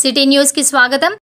City news కి స్వాగతం।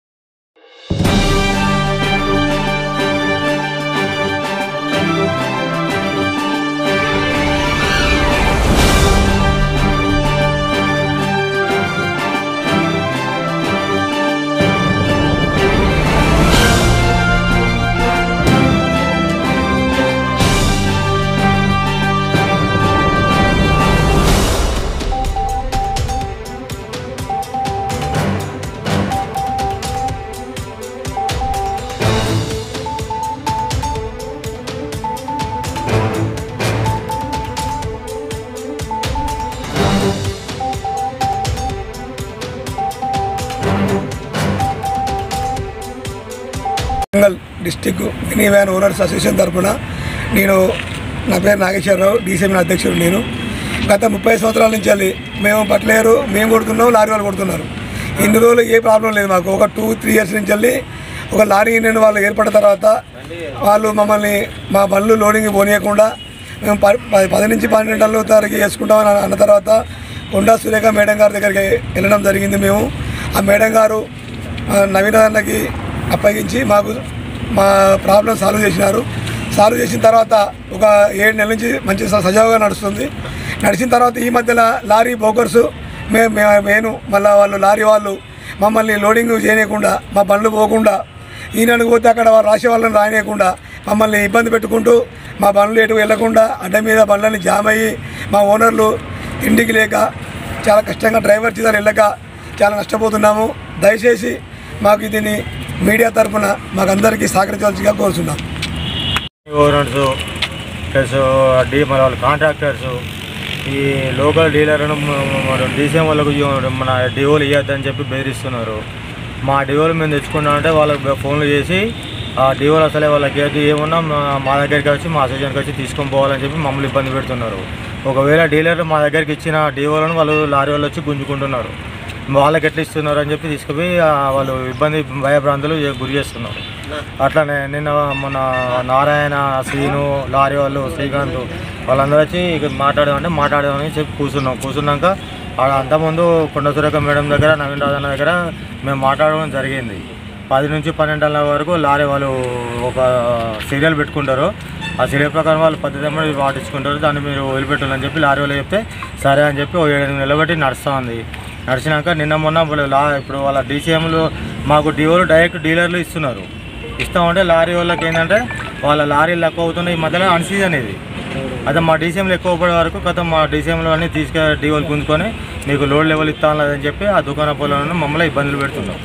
District mini van owners association తరఫున నా పేరు నాగేశ్వరరావు, డీసీఎం అధ్యక్షుడు। నేను గత 30 సంవత్సరాల నుంచి మేము పట్లేరు మేము కొడుతున్నాం, లారీ వాళ్ళు కొడుతున్నారు। ఇన్ని రోజులు ఏ ప్రాబ్లం లేదు మాకు। ఒక 2-3 ఇయర్స్ నుంచి ఒక లారీ యూనియన్ వాళ్ళు ఏర్పడిన తర్వాత వాళ్ళు మమ్మల్ని మా బండ్లు లోడింగ్ పోనీయకుండా మేము 10 నుంచి 12 టన్నుల వరకు చేసుకుంటామని అన్న తర్వాత కొండా సురేఖ మేడం గారి దగ్గరికి వెళ్ళడం జరిగింది। మేము ఆ మేడం గారు నవీన్ అన్నకి అప్పగించి మాకు మా ప్రాబ్లం సాల్వ్ చేసినారు। సాల్వ్ చేసిన తర్వాత ఒక 7 నెలల నుంచి మంచి సజావుగా నడుస్తుంది। నడిచిన తర్వాత ఈ మధ్యలో లారీ బోకర్సు మేము మళ్ళీ వాళ్ళు లారీ వాళ్ళు మమ్మల్ని లోడింగ్ చేయకుండా మా బండ్లు పోకుండా ఈయనకు పోతే అక్కడ రాసే వాళ్ళని రానియకుండా మమ్మల్ని ఇబ్బంది పెట్టుకుంటూ మా బండ్లు ఎటు వెళ్లకుండా అడ్డ మీద బండ్లని జామ్ అయ్యి మా ఓనర్లు ఇంటికి లేక చాలా కష్టంగా డ్రైవర్ చేత వెళ్ళక చాలా నష్టపోతున్నాము। దయచేసి మాకు దీన్ని మీడియా తరఫున మాకు అందరికీ సహకరించవలసిగా కోరుతున్నాం। ఓనర్స్ ప్లస్ మన వాళ్ళ కాంట్రాక్టర్స్ ఈ లోకల్ డీలర్ను డీసీఎం వాళ్ళకు మన డివోలు ఇవ్వద్దని చెప్పి బెదిరిస్తున్నారు। మా డివోలు మేము తెచ్చుకున్నామంటే వాళ్ళకి ఫోన్లు చేసి ఆ డివోలు అసలే వాళ్ళకి ఏమున్నా మా దగ్గరికి వచ్చి మా అసోసియేషన్కి వచ్చి తీసుకొని పోవాలని చెప్పి మమ్మల్ని ఇబ్బంది పెడుతున్నారు। ఒకవేళ డీలర్లు మా దగ్గరికి ఇచ్చిన డివోలను వాళ్ళు లారీ వాళ్ళు వచ్చి గుంజుకుంటున్నారు। వాళ్ళకి ఎట్లా ఇస్తున్నారు అని చెప్పి తీసుకుపోయి వాళ్ళు ఇబ్బంది భయభ్రాంతులు గురి చేస్తున్నారు। అట్లానే నిన్న మన నారాయణ, శ్రీను, లారీ వాళ్ళు, శ్రీకాంత్ వాళ్ళందరూ వచ్చి ఇక మాట్లాడదామని చెప్పి కూర్చున్నాక అంతకుముందు కొండ సురేఖ మేడం దగ్గర, నవీన్ రాజన్న దగ్గర మేము మాట్లాడడం జరిగింది। 10 నుంచి 12 టన్నుల వరకు లారీ వాళ్ళు ఒక సీరియల్ పెట్టుకుంటారు। ఆ సీరియల్ ప్రకారం వాళ్ళు పద్ధతి పాటించుకుంటారు, దాన్ని మీరు వదిలిపెట్టాలని చెప్పి లారీ వాళ్ళు చెప్తే సరే అని చెప్పి 7 నెలలు బట్టి నడుస్తుంది। నడిచినాక నిన్న మొన్న ఇప్పుడు వాళ్ళ డీసీఎంలు మాకు డివోలు డైరెక్ట్ డీలర్లు ఇస్తామంటే లారీ వాళ్ళకి ఏంటంటే వాళ్ళ లారీలు ఎక్కువ అవుతున్నాయి। ఈ మధ్యలో అన్సీజన్ ఇది అదే మా డీసీఎంలు ఎక్కువ పడే వరకు మా డీసీఎంలు అన్నీ తీసుకెళ్ళి డివోలు గుంజుకొని మీకు లోడ్ లెవెల్ ఇస్తాను అని చెప్పి ఆ దుకాణ పొలాలను మమ్మల్ని ఇబ్బందులు పెడుతున్నాం।